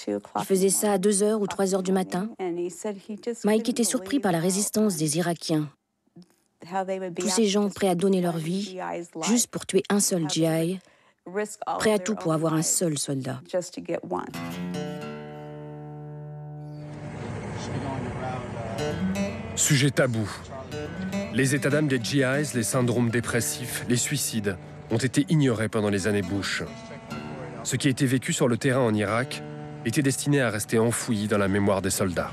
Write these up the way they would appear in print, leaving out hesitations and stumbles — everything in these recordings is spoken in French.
Il faisait ça à 2 heures ou 3 heures du matin. Mike était surpris par la résistance des Irakiens. Tous ces gens prêts à donner leur vie juste pour tuer un seul GI, prêts à tout pour avoir un seul soldat. Sujet tabou. Les états d'âme des GIs, les syndromes dépressifs, les suicides ont été ignorés pendant les années Bush. Ce qui a été vécu sur le terrain en Irak était destiné à rester enfoui dans la mémoire des soldats.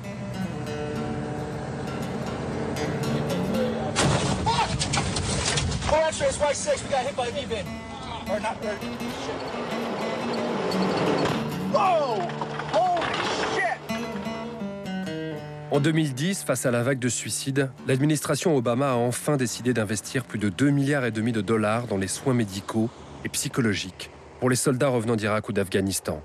En 2010, face à la vague de suicides, l'administration Obama a enfin décidé d'investir plus de 2,5 milliards de dollars dans les soins médicaux et psychologiques pour les soldats revenant d'Irak ou d'Afghanistan.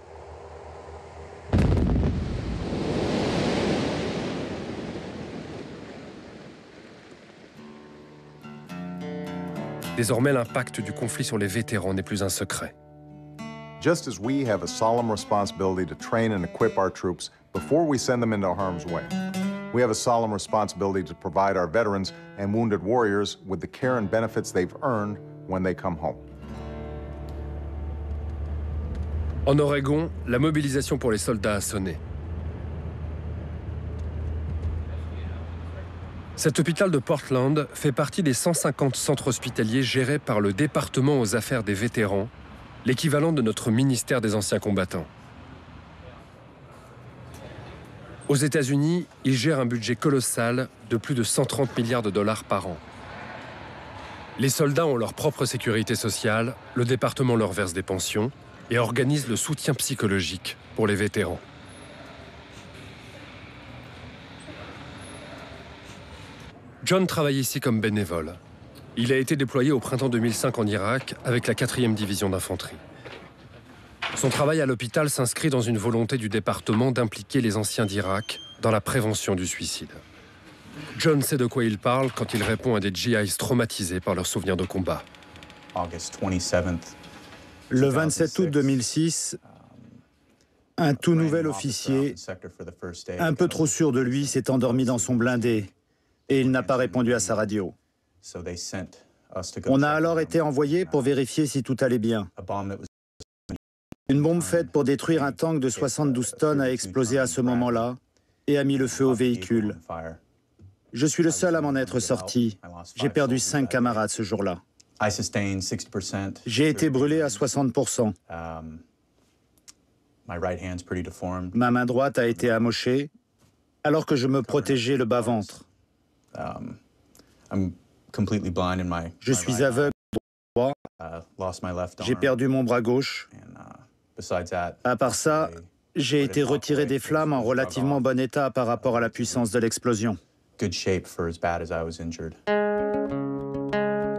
Désormais, l'impact du conflit sur les vétérans n'est plus un secret. Just as we have a solemn responsibility to train and equip our troops before we send them into harm's way, we have a solemn responsibility to provide our veterans and wounded warriors with the care and benefits they've earned when they come home. En Oregon, la mobilisation pour les soldats a sonné. Cet hôpital de Portland fait partie des 150 centres hospitaliers gérés par le département aux affaires des vétérans, l'équivalent de notre ministère des anciens combattants. Aux États-Unis, il gère un budget colossal de plus de 130 milliards de dollars par an. Les soldats ont leur propre sécurité sociale, le département leur verse des pensions et organise le soutien psychologique pour les vétérans. John travaille ici comme bénévole. Il a été déployé au printemps 2005 en Irak avec la 4e division d'infanterie. Son travail à l'hôpital s'inscrit dans une volonté du département d'impliquer les anciens d'Irak dans la prévention du suicide. John sait de quoi il parle quand il répond à des GIs traumatisés par leurs souvenirs de combat. Le 27 août 2006, un tout nouvel officier, un peu trop sûr de lui, s'est endormi dans son blindé et il n'a pas répondu à sa radio. On a alors été envoyés pour vérifier si tout allait bien. Une bombe faite pour détruire un tank de 72 tonnes a explosé à ce moment-là et a mis le feu au véhicule. Je suis le seul à m'en être sorti. J'ai perdu 5 camarades ce jour-là. J'ai été brûlé à 60%. Ma main droite a été amochée alors que je me protégeais le bas-ventre. Je suis aveugle droit. J'ai perdu mon bras gauche. À part ça, j'ai été retiré des flammes en relativement bon état par rapport à la puissance de l'explosion.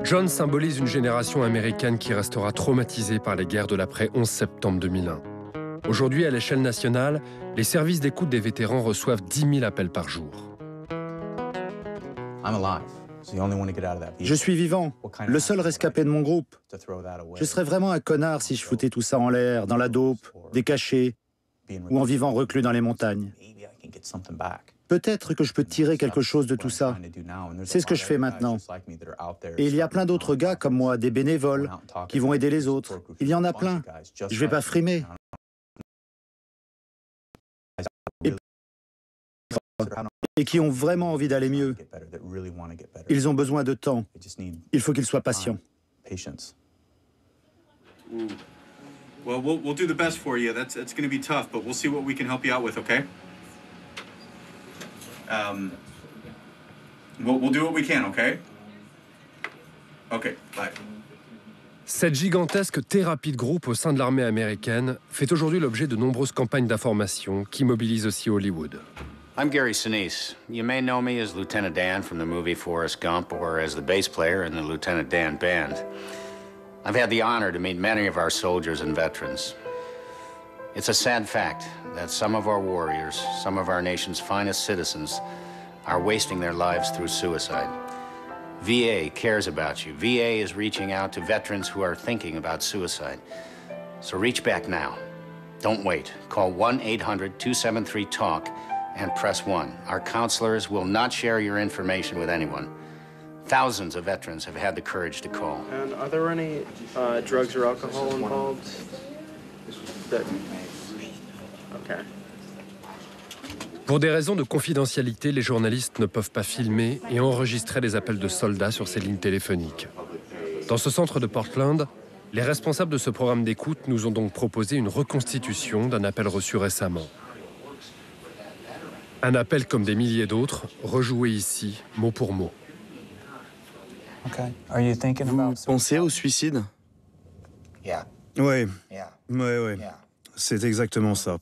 John symbolise une génération américaine qui restera traumatisée par les guerres de l'après 11 septembre 2001. Aujourd'hui, à l'échelle nationale, les services d'écoute des vétérans reçoivent 10 000 appels par jour. Je suis vivant, le seul rescapé de mon groupe. Je serais vraiment un connard si je foutais tout ça en l'air, dans la dope, des cachets, ou en vivant reclus dans les montagnes. Peut-être que je peux tirer quelque chose de tout ça. C'est ce que je fais maintenant. Et il y a plein d'autres gars comme moi, des bénévoles, qui vont aider les autres. Il y en a plein. Je vais pas frimer. Et qui ont vraiment envie d'aller mieux. Ils ont besoin de temps. Il faut qu'ils soient patients. Well, we'll do the best for you. It's going to be tough, but we'll see what we can help you out with, okay? We'll do what we can, okay? Okay, bye. Cette gigantesque thérapie de groupe au sein de l'armée américaine fait aujourd'hui l'objet de nombreuses campagnes d'information qui mobilisent aussi Hollywood. I'm Gary Sinise. You may know me as Lieutenant Dan from the movie Forrest Gump or as the bass player in the Lieutenant Dan Band. I've had the honor to meet many of our soldiers and veterans. It's a sad fact that some of our warriors, some of our nation's finest citizens, are wasting their lives through suicide. VA cares about you. VA is reaching out to veterans who are thinking about suicide. So reach back now. Don't wait. Call 1-800-273-TALK and press 1. Our counselors will not share your information with anyone. Thousands of veterans have had the courage to call. And are there any drugs or alcohol involved? Okay. Pour des raisons de confidentialité, les journalistes ne peuvent pas filmer et enregistrer les appels de soldats sur ces lignes téléphoniques. Dans ce centre de Portland, les responsables de ce programme d'écoute nous ont donc proposé une reconstitution d'un appel reçu récemment. Un appel comme des milliers d'autres, rejoué ici, mot pour mot. Vous pensez au suicide? Oui, oui. C'est exactement ça.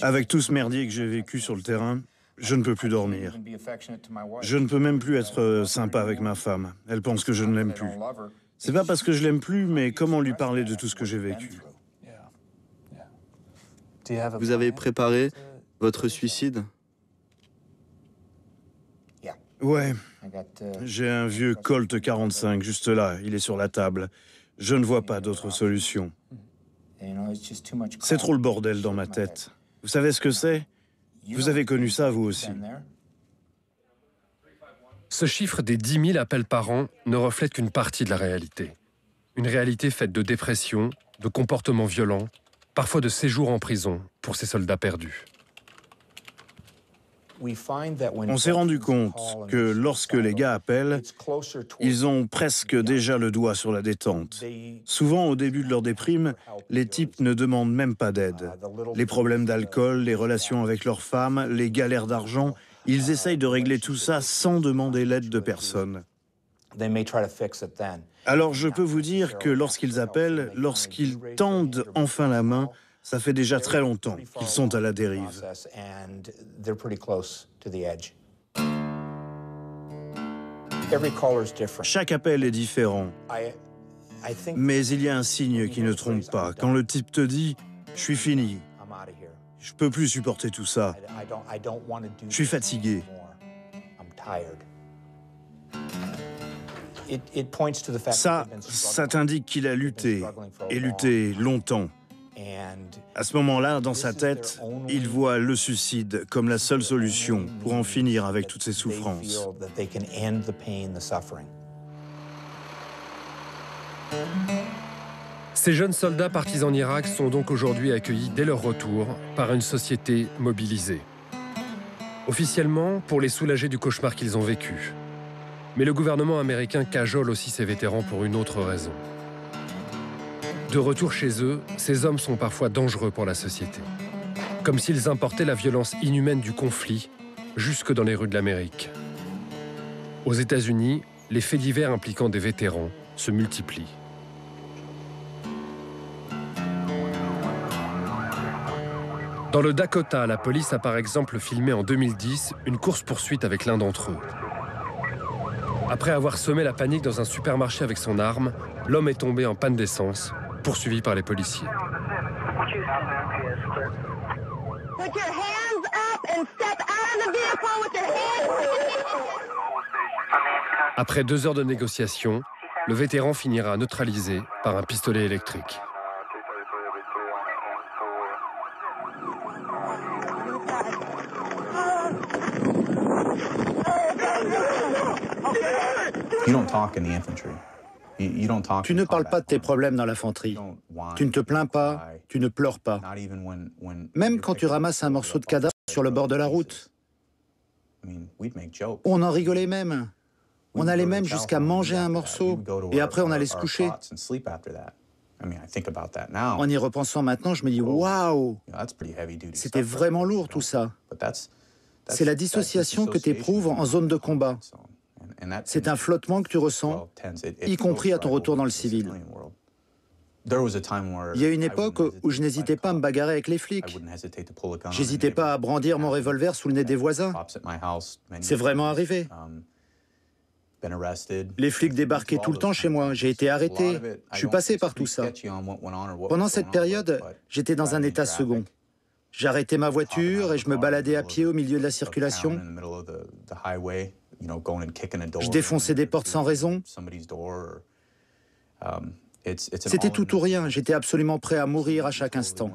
Avec tout ce merdier que j'ai vécu sur le terrain, je ne peux plus dormir. Je ne peux même plus être sympa avec ma femme. Elle pense que je ne l'aime plus. C'est pas parce que je l'aime plus, mais comment lui parler de tout ce que j'ai vécu? Vous avez préparé votre suicide? Ouais. J'ai un vieux Colt 45 juste là, il est sur la table. Je ne vois pas d'autre solution. C'est trop le bordel dans ma tête. Vous savez ce que c'est? Vous avez connu ça, vous aussi. Ce chiffre des 10 000 appels par an ne reflète qu'une partie de la réalité. Une réalité faite de dépression, de comportements violents, parfois de séjours en prison pour ces soldats perdus. On s'est rendu compte que lorsque les gars appellent, ils ont presque déjà le doigt sur la détente. Souvent, au début de leur déprime, les types ne demandent même pas d'aide. Les problèmes d'alcool, les relations avec leurs femmes, les galères d'argent, ils essayent de régler tout ça sans demander l'aide de personne. Alors je peux vous dire que lorsqu'ils appellent, lorsqu'ils tendent enfin la main, ça fait déjà très longtemps qu'ils sont à la dérive. Chaque appel est différent. Mais il y a un signe qui ne trompe pas. Quand le type te dit « Je suis fini, je peux plus supporter tout ça, je suis fatigué », ça t'indique qu'il a lutté, et lutté longtemps. À ce moment-là, dans sa tête, il voit le suicide comme la seule solution pour en finir avec toutes ces souffrances. Ces jeunes soldats partis en Irak sont donc aujourd'hui accueillis dès leur retour par une société mobilisée. Officiellement, pour les soulager du cauchemar qu'ils ont vécu. Mais le gouvernement américain cajole aussi ces vétérans pour une autre raison. De retour chez eux, ces hommes sont parfois dangereux pour la société. Comme s'ils importaient la violence inhumaine du conflit jusque dans les rues de l'Amérique. Aux États-Unis, les faits divers impliquant des vétérans se multiplient. Dans le Dakota, la police a par exemple filmé en 2010 une course-poursuite avec l'un d'entre eux. Après avoir semé la panique dans un supermarché avec son arme, l'homme est tombé en panne d'essence, poursuivi par les policiers. Après 2 heures de négociation, le vétéran finira neutralisé par un pistolet électrique. Tu ne parles pas de tes problèmes dans l'infanterie. Tu ne te plains pas, tu ne pleures pas. Même quand tu ramasses un morceau de cadavre sur le bord de la route. On en rigolait même. On allait même jusqu'à manger un morceau et après on allait se coucher. En y repensant maintenant, je me dis « Waouh ! C'était vraiment lourd tout ça. » C'est la dissociation que tu éprouves en zone de combat. C'est un flottement que tu ressens, y compris à ton retour dans le civil. Il y a une époque où je n'hésitais pas à me bagarrer avec les flics. J'hésitais pas à brandir mon revolver sous le nez des voisins. C'est vraiment arrivé. Les flics débarquaient tout le temps chez moi. J'ai été arrêté. Je suis passé par tout ça. Pendant cette période, j'étais dans un état second. J'arrêtais ma voiture et je me baladais à pied au milieu de la circulation. Je défonçais des portes sans raison. C'était tout ou rien. J'étais absolument prêt à mourir à chaque instant.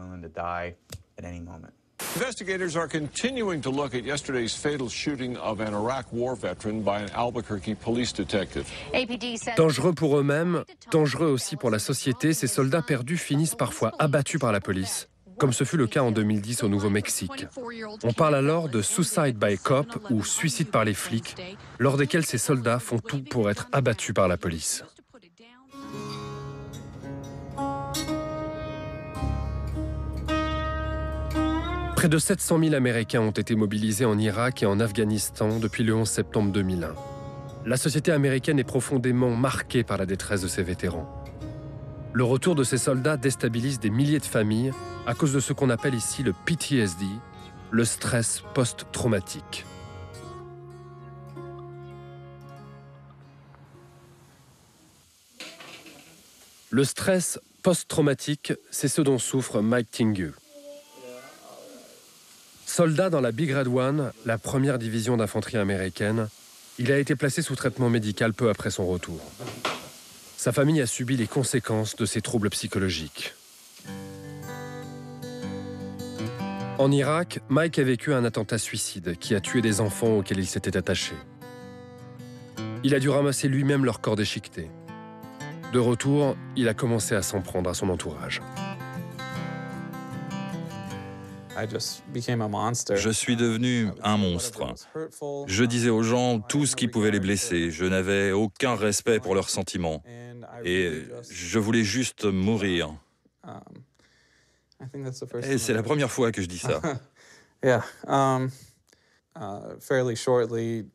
Investigators are continuing to look at yesterday's fatal shooting of an Iraq war veteran by an Albuquerque police detective. Dangereux pour eux-mêmes, dangereux aussi pour la société, ces soldats perdus finissent parfois abattus par la police, comme ce fut le cas en 2010 au Nouveau-Mexique. On parle alors de suicide by cop ou suicide par les flics, lors desquels ces soldats font tout pour être abattus par la police. Près de 700 000 Américains ont été mobilisés en Irak et en Afghanistan depuis le 11 septembre 2001. La société américaine est profondément marquée par la détresse de ces vétérans. Le retour de ces soldats déstabilise des milliers de familles à cause de ce qu'on appelle ici le PTSD, le stress post-traumatique. Le stress post-traumatique, c'est ce dont souffre Mike Tingu. Soldat dans la Big Red One, la première division d'infanterie américaine, il a été placé sous traitement médical peu après son retour. Sa famille a subi les conséquences de ces troubles psychologiques. En Irak, Mike a vécu un attentat suicide qui a tué des enfants auxquels il s'était attaché. Il a dû ramasser lui-même leur corps déchiqueté. De retour, il a commencé à s'en prendre à son entourage. Je suis devenu un monstre. Je disais aux gens tout ce qui pouvait les blesser. Je n'avais aucun respect pour leurs sentiments. Et je voulais juste mourir. Et c'est la première fois que je dis ça.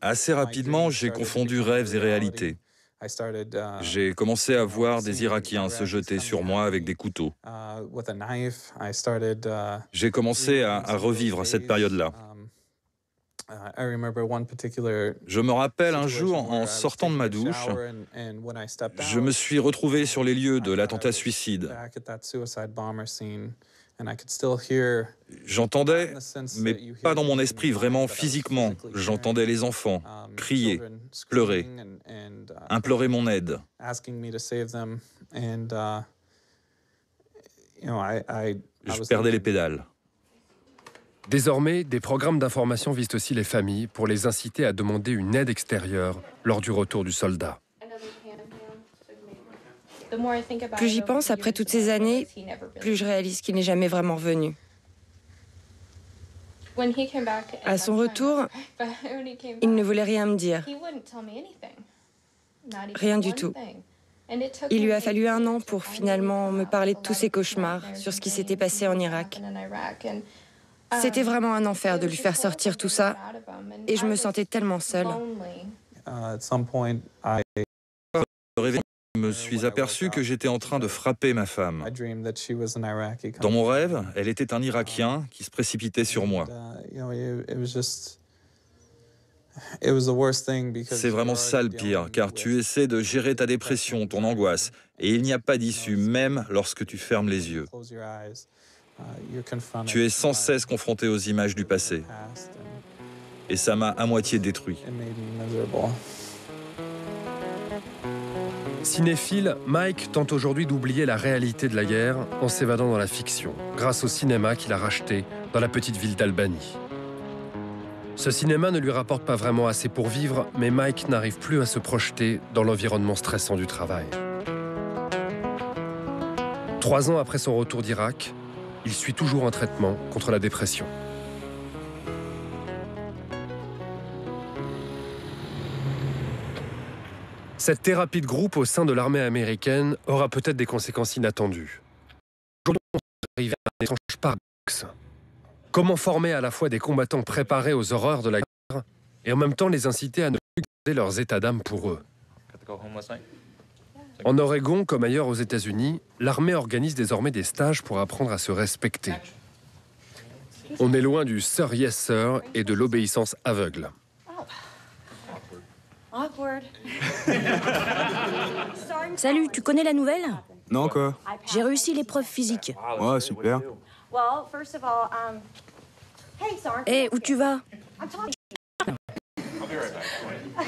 Assez rapidement, j'ai confondu rêves et réalité. J'ai commencé à voir des Irakiens se jeter sur moi avec des couteaux. J'ai commencé à revivre cette période-là. Je me rappelle un jour, en sortant de ma douche, je me suis retrouvé sur les lieux de l'attentat suicide. J'entendais, mais pas dans mon esprit, vraiment physiquement. J'entendais les enfants crier, pleurer, implorer mon aide. Je perdais les pédales. Désormais, des programmes d'information visent aussi les familles pour les inciter à demander une aide extérieure lors du retour du soldat. Plus j'y pense après toutes ces années, plus je réalise qu'il n'est jamais vraiment revenu. À son retour, il ne voulait rien me dire. Rien du tout. Il lui a fallu 1 an pour finalement me parler de tous ses cauchemars sur ce qui s'était passé en Irak. C'était vraiment un enfer de lui faire sortir tout ça, et je me sentais tellement seule. Je me suis aperçu que j'étais en train de frapper ma femme. Dans mon rêve, elle était un Irakien qui se précipitait sur moi. C'est vraiment ça le pire, car tu essaies de gérer ta dépression, ton angoisse, et il n'y a pas d'issue, même lorsque tu fermes les yeux. Tu es sans cesse confronté aux images du passé. Et ça m'a à moitié détruit. Cinéphile, Mike tente aujourd'hui d'oublier la réalité de la guerre en s'évadant dans la fiction, grâce au cinéma qu'il a racheté dans la petite ville d'Albany. Ce cinéma ne lui rapporte pas vraiment assez pour vivre, mais Mike n'arrive plus à se projeter dans l'environnement stressant du travail. 3 ans après son retour d'Irak, il suit toujours un traitement contre la dépression. Cette thérapie de groupe au sein de l'armée américaine aura peut-être des conséquences inattendues. Aujourd'hui, on est arrivé à un étrange paradoxe. Comment former à la fois des combattants préparés aux horreurs de la guerre et en même temps les inciter à ne plus garder leurs états d'âme pour eux? En Oregon, comme ailleurs aux États-Unis, l'armée organise désormais des stages pour apprendre à se respecter. On est loin du Sir Yes Sir et de l'obéissance aveugle. Salut, tu connais la nouvelle? Non, quoi? J'ai réussi l'épreuve physique. Ouais, super. Hé, où tu vas?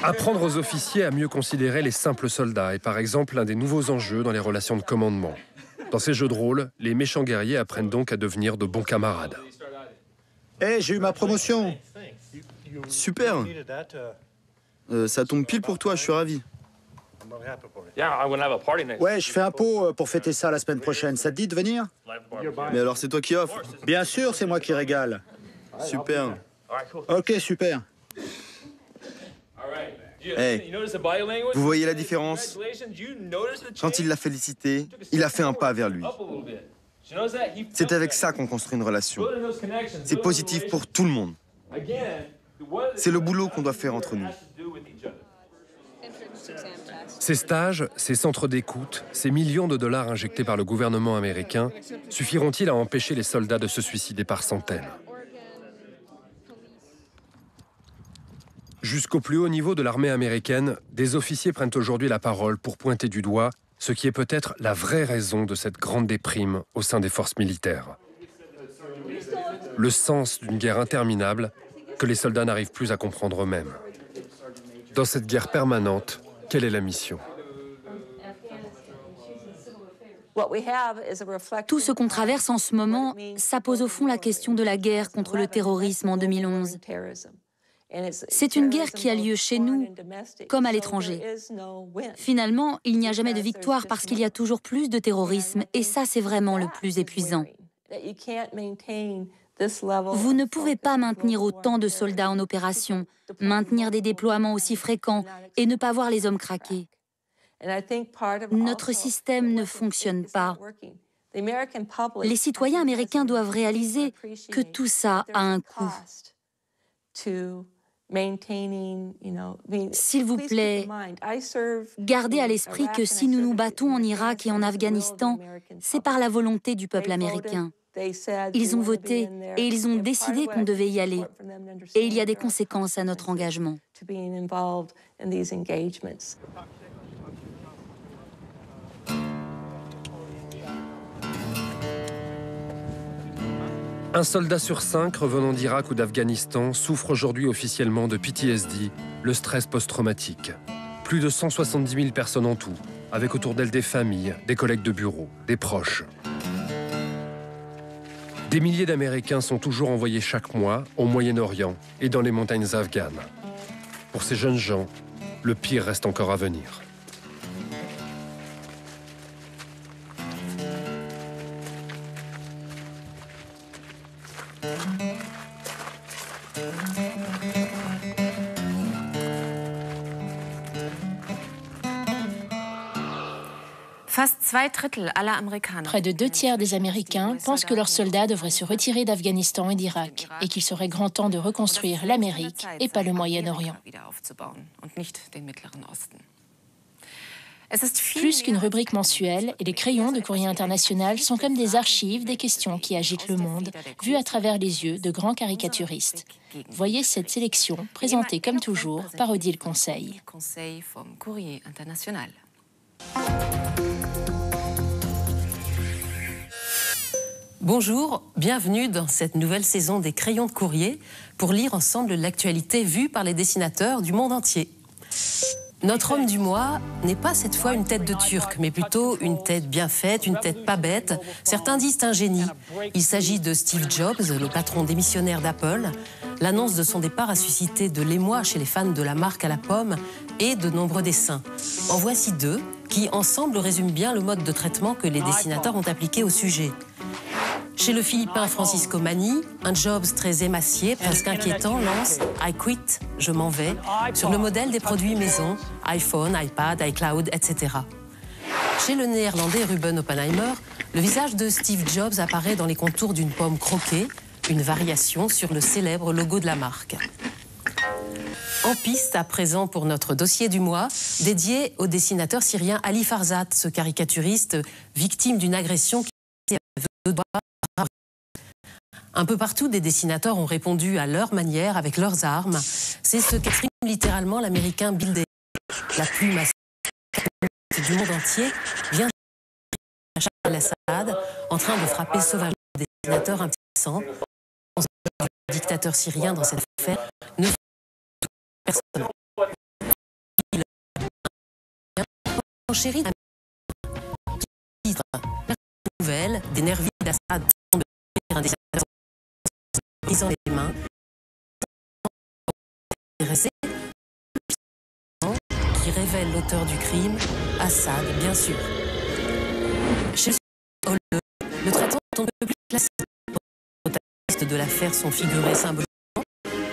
Apprendre aux officiers à mieux considérer les simples soldats est par exemple l'un des nouveaux enjeux dans les relations de commandement. Dans ces jeux de rôle, les méchants guerriers apprennent donc à devenir de bons camarades. Hé, j'ai eu ma promotion. Super. Ça tombe pile pour toi, je suis ravi. Ouais, je fais un pot pour fêter ça la semaine prochaine. Ça te dit de venir? Mais alors c'est toi qui offres? Bien sûr, c'est moi qui régale. Super. Ok, super. Hey, vous voyez la différence? Quand il l'a félicité, il a fait un pas vers lui. C'est avec ça qu'on construit une relation. C'est positif pour tout le monde. C'est le boulot qu'on doit faire entre nous. Ces stages, ces centres d'écoute, ces millions de dollars injectés par le gouvernement américain suffiront-ils à empêcher les soldats de se suicider par centaines? Jusqu'au plus haut niveau de l'armée américaine, des officiers prennent aujourd'hui la parole pour pointer du doigt ce qui est peut-être la vraie raison de cette grande déprime au sein des forces militaires. Le sens d'une guerre interminable que les soldats n'arrivent plus à comprendre eux-mêmes. Dans cette guerre permanente, quelle est la mission? Tout ce qu'on traverse en ce moment, ça pose au fond la question de la guerre contre le terrorisme en 2011. C'est une guerre qui a lieu chez nous comme à l'étranger. Finalement, il n'y a jamais de victoire parce qu'il y a toujours plus de terrorisme et ça, c'est vraiment le plus épuisant. Vous ne pouvez pas maintenir autant de soldats en opération, maintenir des déploiements aussi fréquents et ne pas voir les hommes craquer. Notre système ne fonctionne pas. Les citoyens américains doivent réaliser que tout ça a un coût. S'il vous plaît, gardez à l'esprit que si nous nous battons en Irak et en Afghanistan, c'est par la volonté du peuple américain. Ils ont voté et ils ont décidé qu'on devait y aller. Et il y a des conséquences à notre engagement. Un soldat sur 5 revenant d'Irak ou d'Afghanistan souffre aujourd'hui officiellement de PTSD, le stress post-traumatique. Plus de 170 000 personnes en tout, avec autour d'elles des familles, des collègues de bureau, des proches. Des milliers d'Américains sont toujours envoyés chaque mois au Moyen-Orient et dans les montagnes afghanes. Pour ces jeunes gens, le pire reste encore à venir. Près de 2/3 des Américains pensent que leurs soldats devraient se retirer d'Afghanistan et d'Irak et qu'il serait grand temps de reconstruire l'Amérique et pas le Moyen-Orient. Plus qu'une rubrique mensuelle, les crayons de Courrier International sont comme des archives des questions qui agitent le monde, vues à travers les yeux de grands caricaturistes. Voyez cette sélection, présentée comme toujours par Odile Conseil. Bonjour, bienvenue dans cette nouvelle saison des Crayons de Courrier pour lire ensemble l'actualité vue par les dessinateurs du monde entier. Notre homme du mois n'est pas cette fois une tête de Turc, mais plutôt une tête bien faite, une tête pas bête. Certains disent un génie. Il s'agit de Steve Jobs, le patron démissionnaire d'Apple. L'annonce de son départ a suscité de l'émoi chez les fans de la marque à la pomme et de nombreux dessins. En voici deux qui, ensemble, résument bien le mode de traitement que les dessinateurs ont appliqué au sujet. Chez le Philippin Francisco Mani, un Jobs très émacié, presque inquiétant, lance « I quit, je m'en vais » sur le modèle des produits maison, iPhone, iPad, iCloud, etc. Chez le Néerlandais Ruben Oppenheimer, le visage de Steve Jobs apparaît dans les contours d'une pomme croquée, une variation sur le célèbre logo de la marque. En piste, à présent pour notre dossier du mois, dédié au dessinateur syrien Ali Farzad, ce caricaturiste victime d'une agression qui avait deux doigts. Un peu partout, des dessinateurs ont répondu à leur manière, avec leurs armes. C'est ce qu'exprime littéralement l'américain Bill Day. La plume du monde entier vient de al-Assad, en train de frapper sauvagement des dessinateurs impuissants. Le dictateur syrien dans cette affaire ne fait personne. chéri la nouvelle des nervis d'Assad de un dessinateur brisant les mains qui révèle l'auteur du crime, Assad, bien sûr. Chez le traitement est un peu plus classique. Les protagonistes de l'affaire sont figurés symboliquement.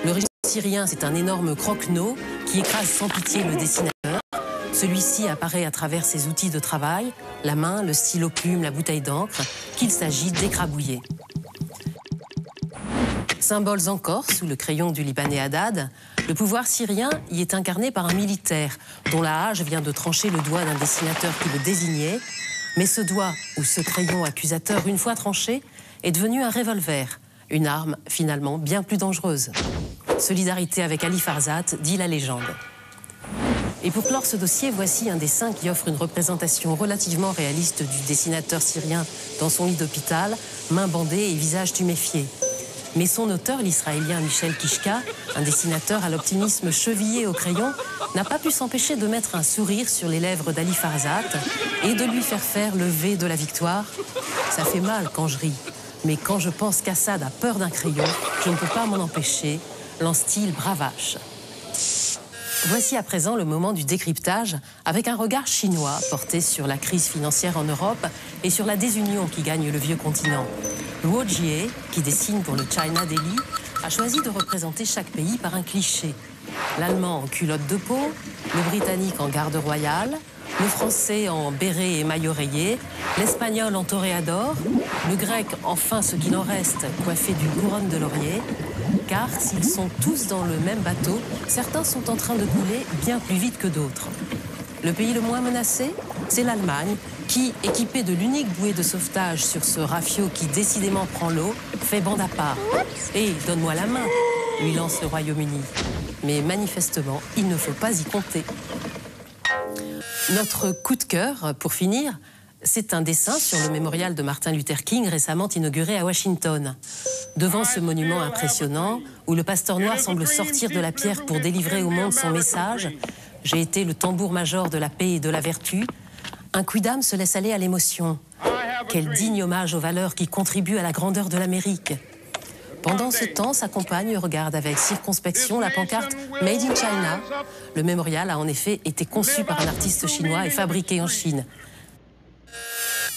Le régime syrien, c'est un énorme croque-nez qui écrase sans pitié le dessinateur. Celui-ci apparaît à travers ses outils de travail, la main, le stylo plume, la bouteille d'encre, qu'il s'agit d'écrabouiller. Symboles encore sous le crayon du Libanais Haddad, le pouvoir syrien y est incarné par un militaire dont la hache vient de trancher le doigt d'un dessinateur qui le désignait. Mais ce doigt, ou ce crayon accusateur, une fois tranché, est devenu un revolver, une arme finalement bien plus dangereuse. Solidarité avec Ali Farzad, dit la légende. Et pour clore ce dossier, voici un dessin qui offre une représentation relativement réaliste du dessinateur syrien dans son lit d'hôpital, mains bandées et visage tuméfié. Mais son auteur, l'Israélien Michel Kishka, un dessinateur à l'optimisme chevillé au crayon, n'a pas pu s'empêcher de mettre un sourire sur les lèvres d'Ali Farzad et de lui faire le V de la victoire. Ça fait mal quand je ris, mais quand je pense qu'Assad a peur d'un crayon, je ne peux pas m'en empêcher, lance-t-il bravache. Voici à présent le moment du décryptage, avec un regard chinois porté sur la crise financière en Europe et sur la désunion qui gagne le vieux continent. Luo Jie, qui dessine pour le China Daily, a choisi de représenter chaque pays par un cliché. L'Allemand en culotte de peau, le Britannique en garde royale, le Français en béret et maillot rayé, l'Espagnol en toréador, le Grec, enfin ce qu'il en reste, coiffé d'une couronne de laurier. Car s'ils sont tous dans le même bateau, certains sont en train de couler bien plus vite que d'autres. Le pays le moins menacé, c'est l'Allemagne, qui, équipée de l'unique bouée de sauvetage sur ce rafio qui décidément prend l'eau, fait bande à part. « Et donne-moi la main !» lui lance le Royaume-Uni. Mais manifestement, il ne faut pas y compter. Notre coup de cœur, pour finir, c'est un dessin sur le mémorial de Martin Luther King récemment inauguré à Washington. Devant ce monument impressionnant, où le pasteur noir semble sortir de la pierre pour délivrer au monde son message, « J'ai été le tambour-major de la paix et de la vertu », un quidam se laisse aller à l'émotion. Quel digne hommage aux valeurs qui contribuent à la « de l'Amérique ». Pendant ce temps, sa compagne regarde avec circonspection la pancarte « Made in China ». Le mémorial a en effet été conçu par un artiste chinois et fabriqué en Chine.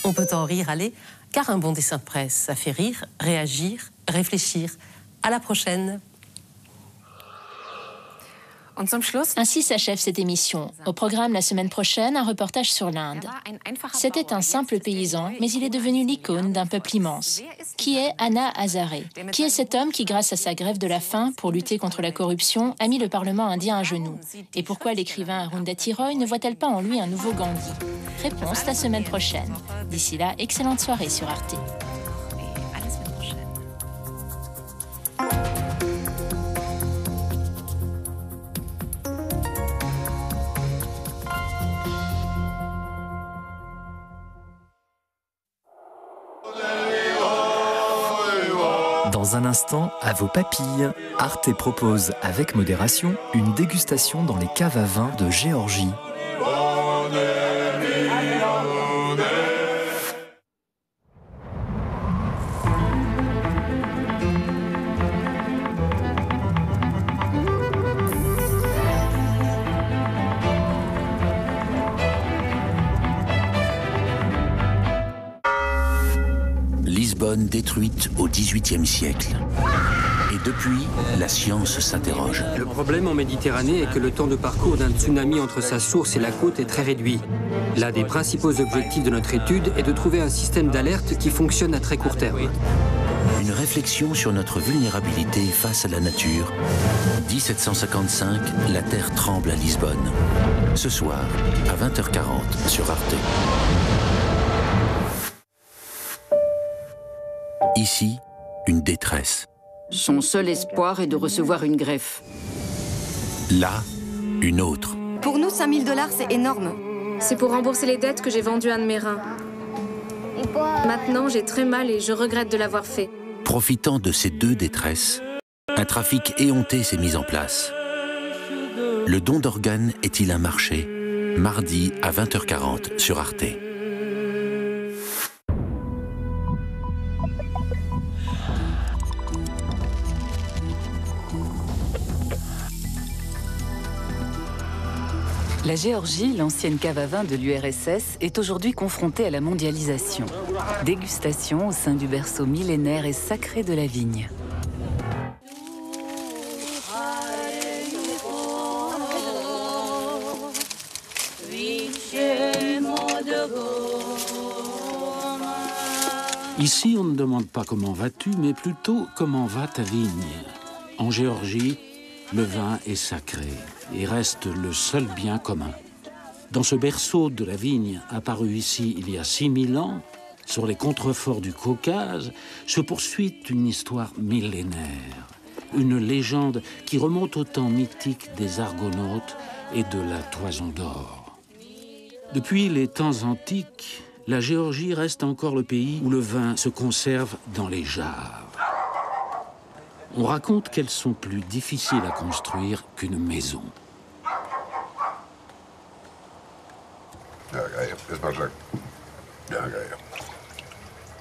On peut en rire, allez, car un bon dessin de presse, ça fait rire, réagir, réfléchir. À la prochaine. Ainsi s'achève cette émission. Au programme la semaine prochaine, un reportage sur l'Inde. C'était un simple paysan, mais il est devenu l'icône d'un peuple immense. Qui est Anna Hazare? Qui est cet homme qui, grâce à sa grève de la faim pour lutter contre la corruption, a mis le Parlement indien à genoux? Et pourquoi l'écrivain Arundhati Roy ne voit-elle pas en lui un nouveau Gandhi? Réponse la semaine prochaine. D'ici là, excellente soirée sur Arte. Dans un instant, à vos papilles, Arte propose avec modération une dégustation dans les caves à vin de Géorgie. Lisbonne détruite au XVIIIe siècle. Et depuis, la science s'interroge. Le problème en Méditerranée est que le temps de parcours d'un tsunami entre sa source et la côte est très réduit. L'un des principaux objectifs de notre étude est de trouver un système d'alerte qui fonctionne à très court terme. Une réflexion sur notre vulnérabilité face à la nature. 1755, la Terre tremble à Lisbonne. Ce soir, à 20h40 sur Arte. Ici, une détresse. Son seul espoir est de recevoir une greffe. Là, une autre. Pour nous, 5 000 $, c'est énorme. C'est pour rembourser les dettes que j'ai vendu un de mes reins. Maintenant, j'ai très mal et je regrette de l'avoir fait. Profitant de ces deux détresses, un trafic éhonté s'est mis en place. Le don d'organes est-il un marché? mardi à 20h40 sur Arte. La Géorgie, l'ancienne cave à vin de l'URSS, est aujourd'hui confrontée à la mondialisation. Dégustation au sein du berceau millénaire et sacré de la vigne. Ici, on ne demande pas comment vas-tu, mais plutôt comment va ta vigne. En Géorgie, le vin est sacré et reste le seul bien commun. Dans ce berceau de la vigne, apparu ici il y a 6000 ans, sur les contreforts du Caucase, se poursuit une histoire millénaire. Une légende qui remonte au temps mythique des Argonautes et de la Toison d'Or. Depuis les temps antiques, la Géorgie reste encore le pays où le vin se conserve dans les jarres. On raconte qu'elles sont plus difficiles à construire qu'une maison.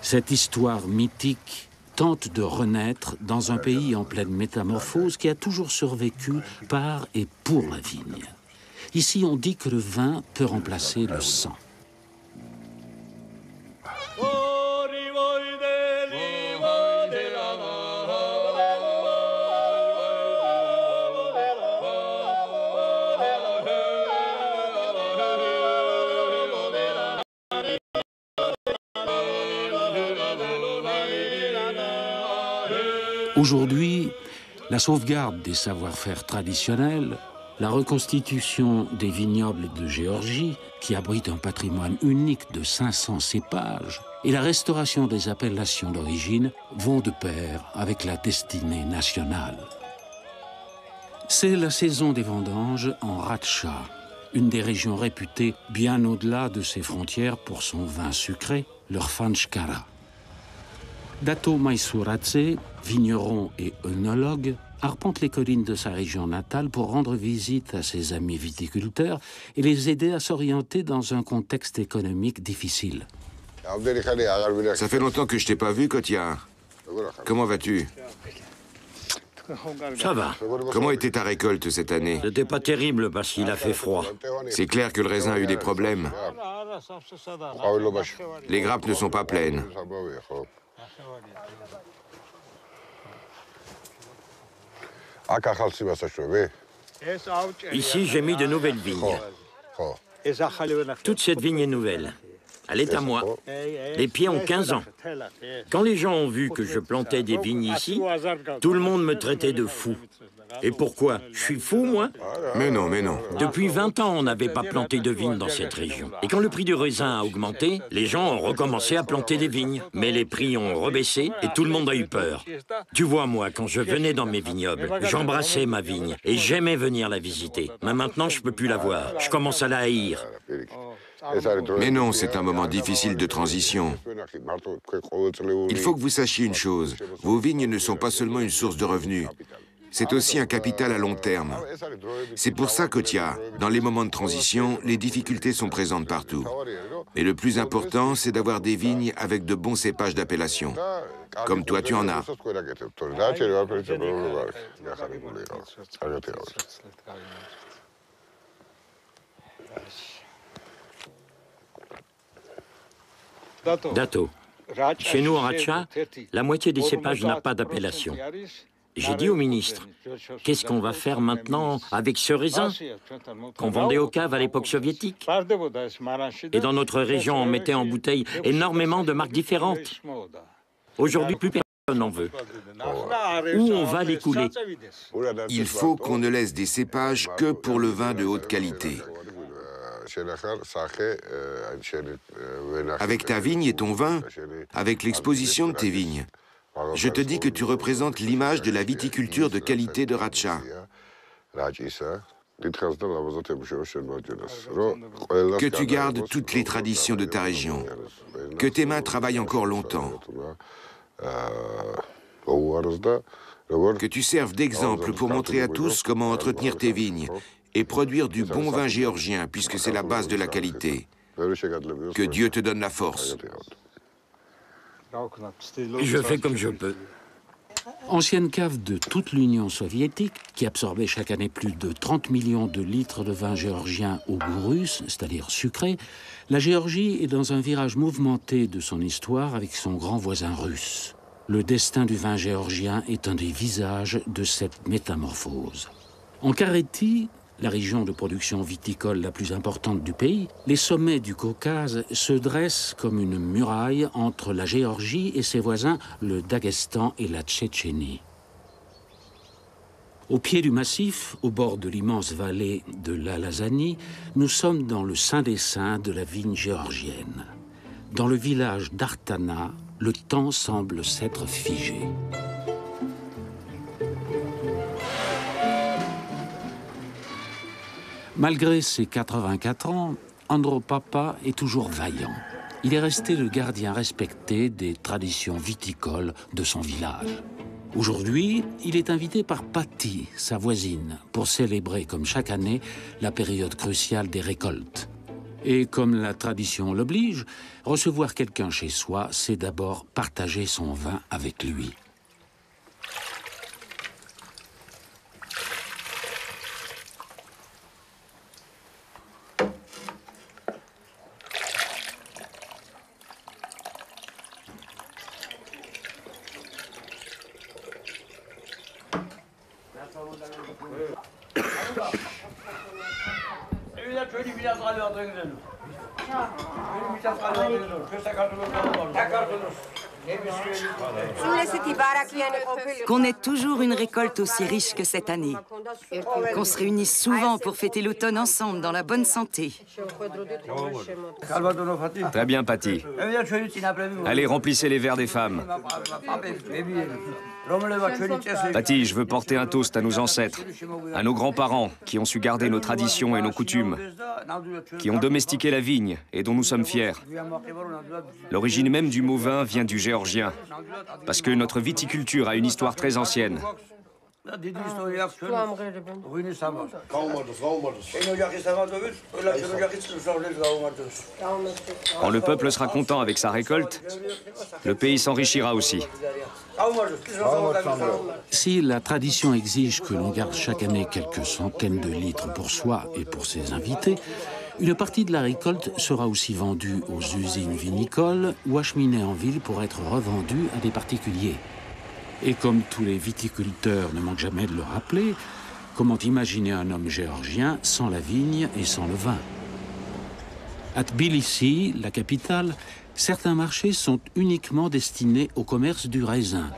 Cette histoire mythique tente de renaître dans un pays en pleine métamorphose qui a toujours survécu par et pour la vigne. Ici, on dit que le vin peut remplacer le sang. Aujourd'hui, la sauvegarde des savoir-faire traditionnels, la reconstitution des vignobles de Géorgie, qui abritent un patrimoine unique de 500 cépages, et la restauration des appellations d'origine vont de pair avec la destinée nationale. C'est la saison des vendanges en Ratcha, une des régions réputées bien au-delà de ses frontières pour son vin sucré, leur fanchkara. Dato Maïsouradze, vigneron et œnologue, arpente les collines de sa région natale pour rendre visite à ses amis viticulteurs et les aider à s'orienter dans un contexte économique difficile. Ça fait longtemps que je t'ai pas vu, Kotia. Comment vas-tu? Ça va. Comment était ta récolte cette année? C'était pas terrible parce qu'il a fait froid. C'est clair que le raisin a eu des problèmes. Les grappes ne sont pas pleines. Ici, j'ai mis de nouvelles vignes. Toute cette vigne est nouvelle. Elle est à moi. Les pieds ont 15 ans. Quand les gens ont vu que je plantais des vignes ici, tout le monde me traitait de fou. Et pourquoi? Je suis fou, moi? Mais non, mais non. Depuis 20 ans, on n'avait pas planté de vignes dans cette région. Et quand le prix du raisin a augmenté, les gens ont recommencé à planter des vignes. Mais les prix ont rebaissé et tout le monde a eu peur. Tu vois, moi, quand je venais dans mes vignobles, j'embrassais ma vigne et j'aimais venir la visiter. Mais maintenant, je peux plus la voir. Je commence à la haïr. Mais non, c'est un moment difficile de transition. Il faut que vous sachiez une chose. Vos vignes ne sont pas seulement une source de revenus. C'est aussi un capital à long terme. C'est pour ça, Kotia, dans les moments de transition, les difficultés sont présentes partout. Mais le plus important, c'est d'avoir des vignes avec de bons cépages d'appellation. Comme toi, tu en as. Dato, chez nous en Ratcha, la moitié des cépages n'a pas d'appellation. J'ai dit au ministre, qu'est-ce qu'on va faire maintenant avec ce raisin qu'on vendait aux caves à l'époque soviétique? Et dans notre région, on mettait en bouteille énormément de marques différentes. Aujourd'hui, plus personne n'en veut. Où on va les couler? Il faut qu'on ne laisse des cépages que pour le vin de haute qualité. Avec ta vigne et ton vin, avec l'exposition de tes vignes, je te dis que tu représentes l'image de la viticulture de qualité de Ratcha. Que tu gardes toutes les traditions de ta région. Que tes mains travaillent encore longtemps. Que tu serves d'exemple pour montrer à tous comment entretenir tes vignes et produire du bon vin géorgien, puisque c'est la base de la qualité. Que Dieu te donne la force. Je fais comme je peux. Ancienne cave de toute l'Union soviétique, qui absorbait chaque année plus de 30 millions de litres de vin géorgien au goût russe, c'est-à-dire sucré, la Géorgie est dans un virage mouvementé de son histoire avec son grand voisin russe. Le destin du vin géorgien est un des visages de cette métamorphose. En Carétie, la région de production viticole la plus importante du pays, les sommets du Caucase se dressent comme une muraille entre la Géorgie et ses voisins, le Daghestan et la Tchétchénie. Au pied du massif, au bord de l'immense vallée de l'Alazani, nous sommes dans le saint des saints de la vigne géorgienne. Dans le village d'Artana, le temps semble s'être figé. Malgré ses 84 ans, Andro Papa est toujours vaillant. Il est resté le gardien respecté des traditions viticoles de son village. Aujourd'hui, il est invité par Patti, sa voisine, pour célébrer, comme chaque année, la période cruciale des récoltes. Et comme la tradition l'oblige, recevoir quelqu'un chez soi, c'est d'abord partager son vin avec lui. Qu'on ait toujours une récolte aussi riche que cette année. Qu'on se réunisse souvent pour fêter l'automne ensemble, dans la bonne santé. Très bien, Patti. Allez, remplissez les verres des femmes. Patti, je veux porter un toast à nos ancêtres, à nos grands-parents qui ont su garder nos traditions et nos coutumes, qui ont domestiqué la vigne et dont nous sommes fiers. L'origine même du mot vin vient du géorgien, parce que notre viticulture a une histoire très ancienne. Quand le peuple sera content avec sa récolte, le pays s'enrichira aussi. Si la tradition exige que l'on garde chaque année quelques centaines de litres pour soi et pour ses invités, une partie de la récolte sera aussi vendue aux usines vinicoles ou acheminée en ville pour être revendue à des particuliers. Et comme tous les viticulteurs ne manquent jamais de le rappeler, comment imaginer un homme géorgien sans la vigne et sans le vin? À Tbilissi, la capitale, certains marchés sont uniquement destinés au commerce du raisin.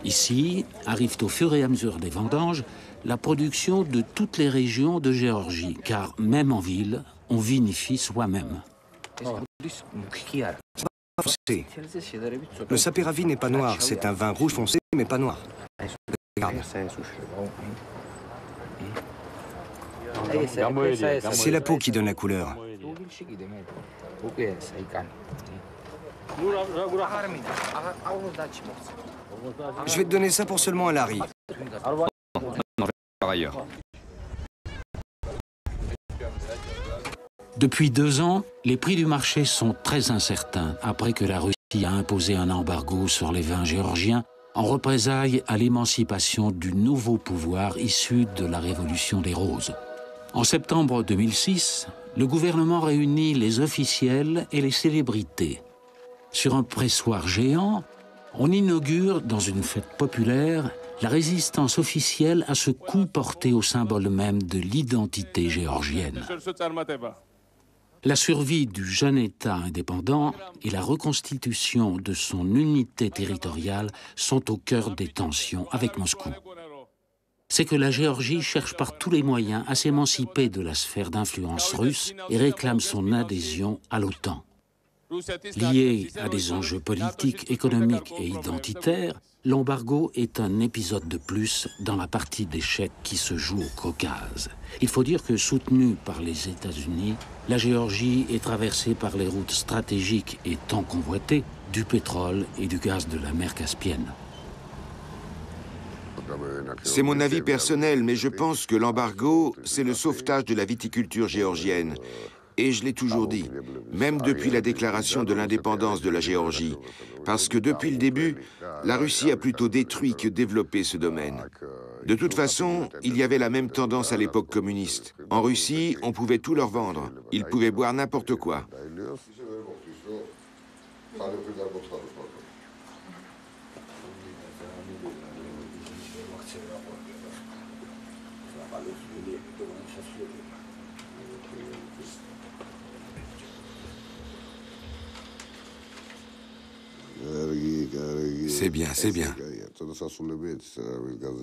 Ici, arrivent au fur et à mesure des vendanges la production de toutes les régions de Géorgie, car même en ville, on vinifie soi-même. Le saperavi n'est pas noir, c'est un vin rouge foncé, mais pas noir. Regarde. C'est la peau qui donne la couleur. Je vais te donner ça pour seulement un lari. Par ailleurs. Depuis 2 ans, les prix du marché sont très incertains après que la Russie a imposé un embargo sur les vins géorgiens en représailles à l'émancipation du nouveau pouvoir issu de la Révolution des Roses. En septembre 2006, le gouvernement réunit les officiels et les célébrités. Sur un pressoir géant, on inaugure dans une fête populaire la résistance officielle à ce coup porté au symbole même de l'identité géorgienne. La survie du jeune État indépendant et la reconstitution de son unité territoriale sont au cœur des tensions avec Moscou. C'est que la Géorgie cherche par tous les moyens à s'émanciper de la sphère d'influence russe et réclame son adhésion à l'OTAN. Lié à des enjeux politiques, économiques et identitaires, l'embargo est un épisode de plus dans la partie d'échecs qui se joue au Caucase. Il faut dire que, soutenue par les États-Unis, la Géorgie est traversée par les routes stratégiques et tant convoitées du pétrole et du gaz de la mer Caspienne. C'est mon avis personnel, mais je pense que l'embargo, c'est le sauvetage de la viticulture géorgienne. Et je l'ai toujours dit, même depuis la déclaration de l'indépendance de la Géorgie. Parce que depuis le début, la Russie a plutôt détruit que développé ce domaine. De toute façon, il y avait la même tendance à l'époque communiste. En Russie, on pouvait tout leur vendre. Ils pouvaient boire n'importe quoi. C'est bien, c'est bien.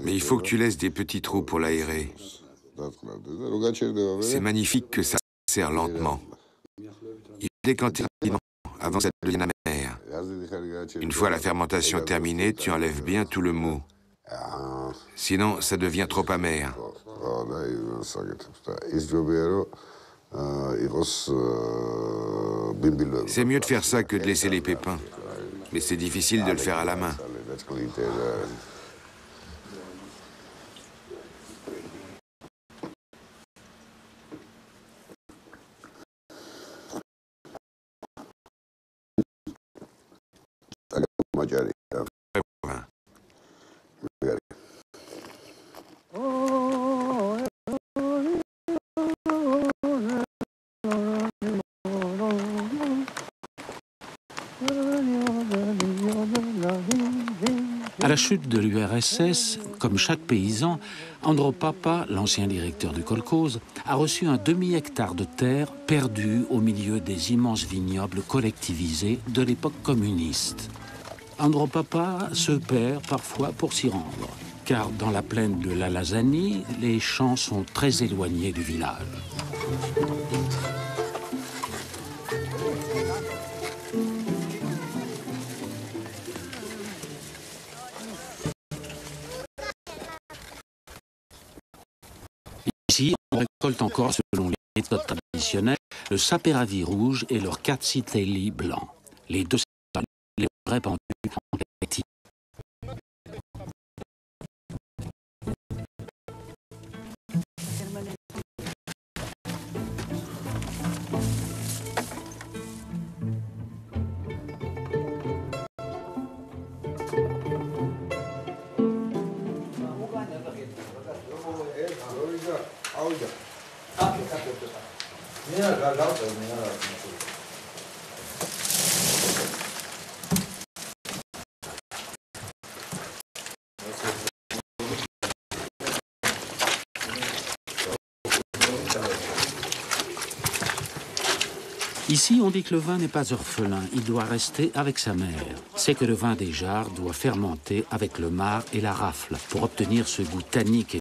Mais il faut que tu laisses des petits trous pour l'aérer. C'est magnifique que ça serre lentement. Il faut décanter rapidement avant que ça devienne amer. Une fois la fermentation terminée, tu enlèves bien tout le mou. Sinon, ça devient trop amer. C'est mieux de faire ça que de laisser les pépins. Mais c'est difficile de le faire à la main. À la chute de l'URSS, comme chaque paysan, Andropapa, l'ancien directeur du kolkhoz, a reçu un demi-hectare de terre perdu au milieu des immenses vignobles collectivisés de l'époque communiste. Andropapa se perd parfois pour s'y rendre, car dans la plaine de l'Alazani, les champs sont très éloignés du village. Ici, on récolte encore, selon les méthodes traditionnelles, le saperavi rouge et leur katsiteli blanc. Les deux céréales les répandus en collectif. Ici, on dit que le vin n'est pas orphelin, il doit rester avec sa mère. C'est que le vin des jarres doit fermenter avec le marc et la rafle pour obtenir ce goût tannique et